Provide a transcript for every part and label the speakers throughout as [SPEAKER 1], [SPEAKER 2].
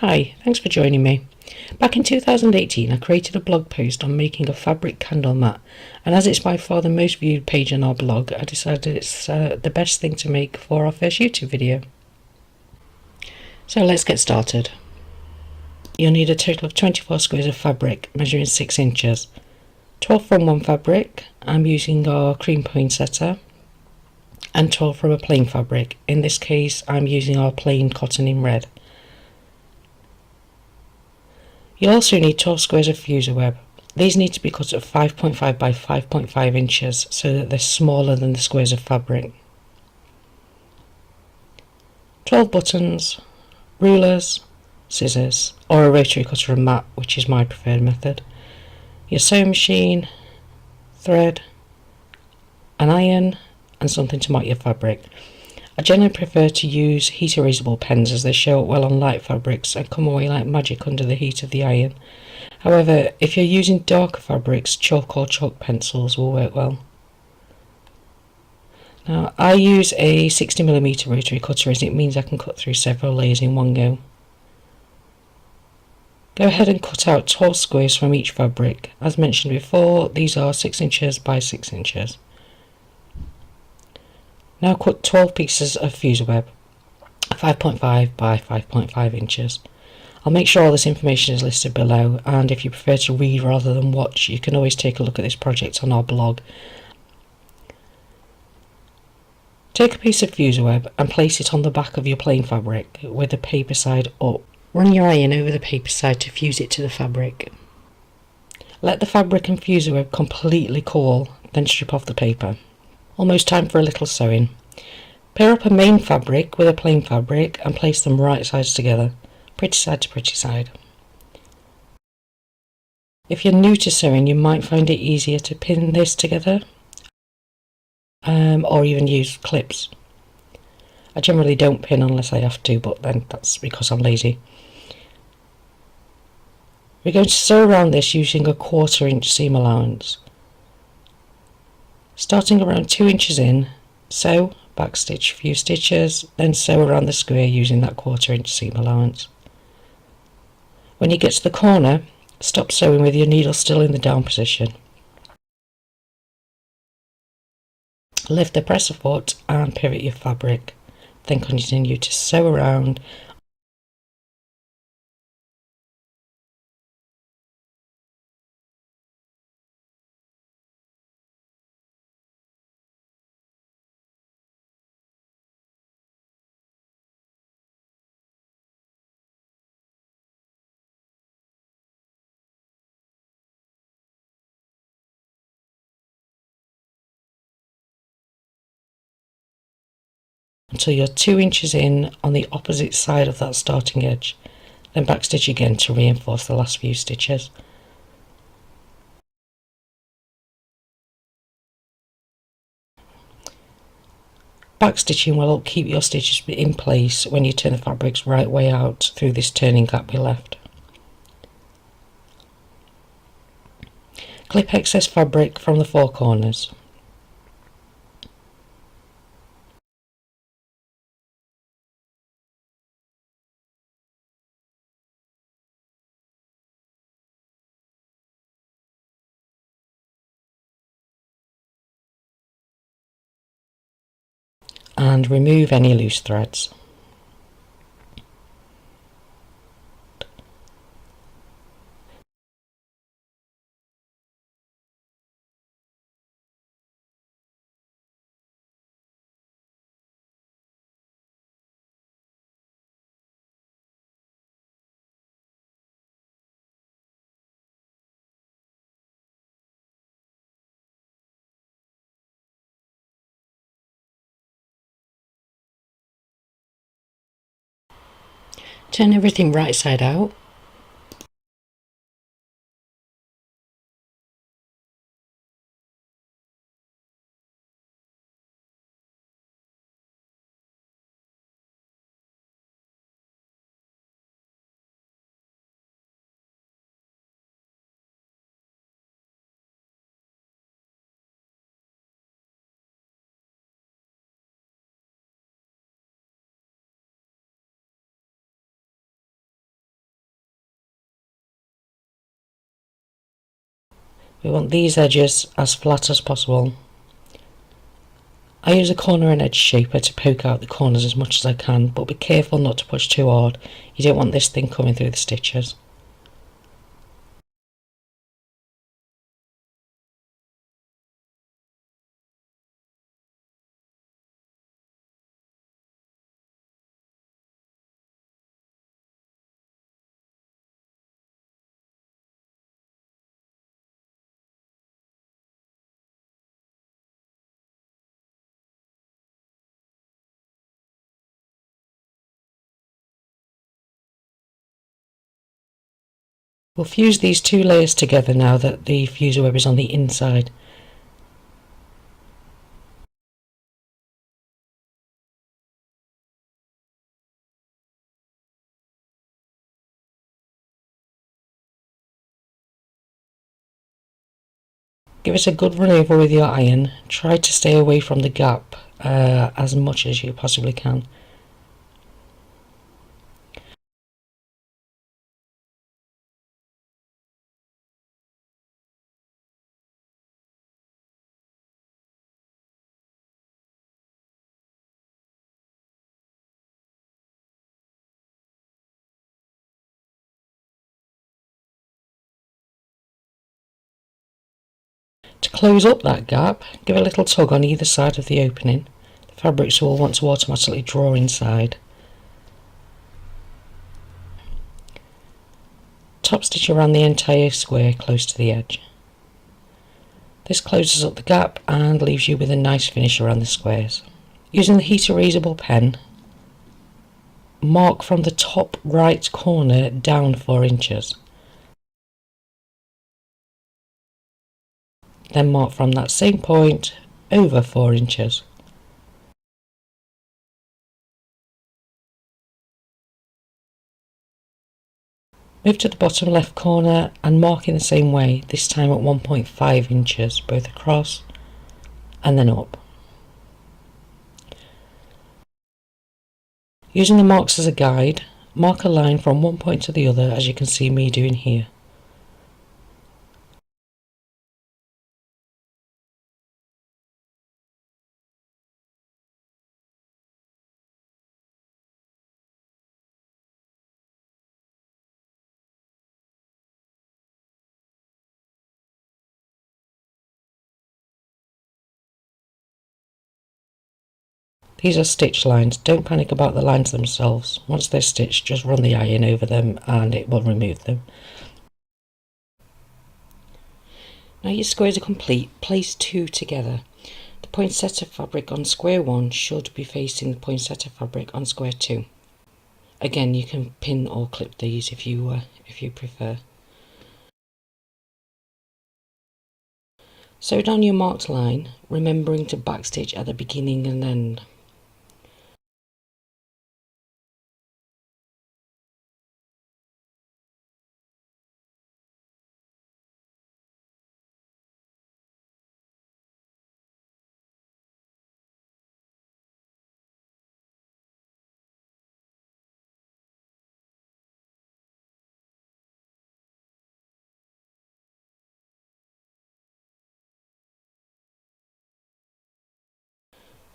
[SPEAKER 1] Hi, thanks for joining me. Back in 2018 I created a blog post on making a fabric candle mat, and as it's by far the most viewed page on our blog, I decided it's the best thing to make for our first YouTube video. So let's get started. You'll need a total of 24 squares of fabric measuring 6 inches. 12 from one fabric, I'm using our cream poinsettia, and 12 from a plain fabric. In this case I'm using our plain cotton in red. You'll also need 12 squares of fuser web. These need to be cut at 5.5 by 5.5 inches so that they're smaller than the squares of fabric. 12 buttons, rulers, scissors, or a rotary cutter and mat, which is my preferred method. Your sewing machine, thread, an iron, and something to mark your fabric. I generally prefer to use heat erasable pens as they show up well on light fabrics and come away like magic under the heat of the iron. However, if you're using darker fabrics, chalk or chalk pencils will work well. Now, I use a 60mm rotary cutter as it means I can cut through several layers in one go. Go ahead and cut out 12 squares from each fabric. As mentioned before, these are 6 inches by 6 inches. Now cut 12 pieces of fuser web, 5.5 by 5.5 inches. I'll make sure all this information is listed below, and if you prefer to read rather than watch, you can always take a look at this project on our blog. Take a piece of fuser web and place it on the back of your plain fabric with the paper side up. Run your iron over the paper side to fuse it to the fabric. Let the fabric and fuser web completely cool, then strip off the paper. Almost time for a little sewing. Pair up a main fabric with a plain fabric and place them right sides together, pretty side to pretty side. If you're new to sewing, you might find it easier to pin this together or even use clips. I generally don't pin unless I have to, but then that's because I'm lazy. We're going to sew around this using a 1/4 inch seam allowance. Starting around 2 inches in, sew, backstitch a few stitches, then sew around the square using that 1/4 inch seam allowance. When you get to the corner, stop sewing with your needle still in the down position. Lift the presser foot and pivot your fabric, then continue to sew around. Until you're 2 inches in on the opposite side of that starting edge, then backstitch again to reinforce the last few stitches. Backstitching will help keep your stitches in place when you turn the fabrics right way out through this turning gap we left. Clip excess fabric from the 4 corners. And remove any loose threads. Turn everything right side out. We want these edges as flat as possible. I use a corner and edge shaper to poke out the corners as much as I can, but be careful not to push too hard. You don't want this thing coming through the stitches. We'll fuse these two layers together now that the fuser web is on the inside. Give it a good run over with your iron. Try to stay away from the gap as much as you possibly can. To close up that gap, give a little tug on either side of the opening. The fabrics will want to automatically draw inside. Top stitch around the entire square close to the edge. This closes up the gap and leaves you with a nice finish around the squares. Using the heat erasable pen, mark from the top right corner down 4 inches. Then mark from that same point over 4 inches. Move to the bottom left corner and mark in the same way, this time at 1.5 inches, both across and then up. Using the marks as a guide, mark a line from one point to the other as you can see me doing here. These are stitch lines, don't panic about the lines themselves. Once they're stitched, just run the iron over them and it will remove them. Now your squares are complete, place 2 together. The poinsettia fabric on square 1 should be facing the poinsettia fabric on square 2. Again, you can pin or clip these if you prefer. Sew down your marked line, remembering to backstitch at the beginning and end.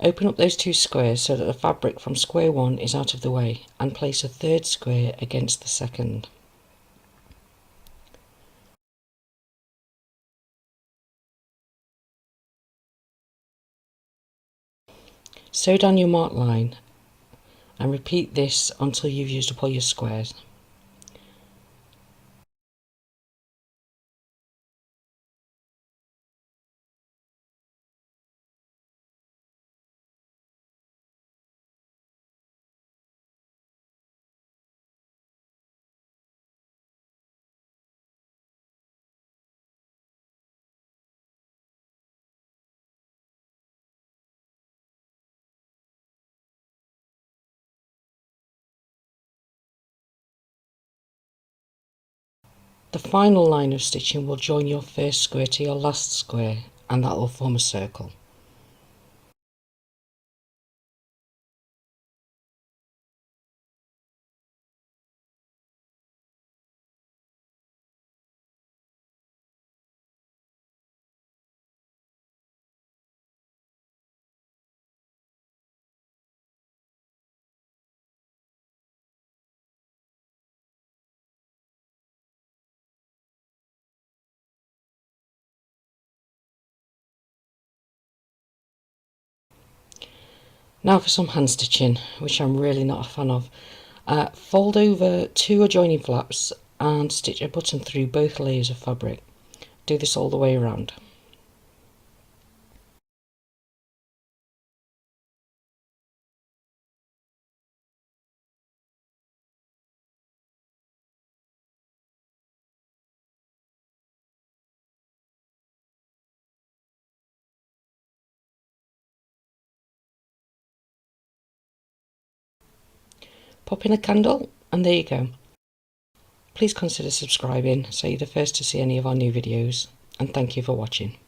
[SPEAKER 1] Open up those 2 squares so that the fabric from square 1 is out of the way and place a 3rd square against the 2nd. Sew down your marked line and repeat this until you've used up all your squares. The final line of stitching will join your first square to your last square and that will form a circle. Now for some hand stitching, which I'm really not a fan of. Fold over 2 adjoining flaps and stitch a button through both layers of fabric. Do this all the way around. Pop in a candle and there you go. Please consider subscribing so you're the first to see any of our new videos, and thank you for watching.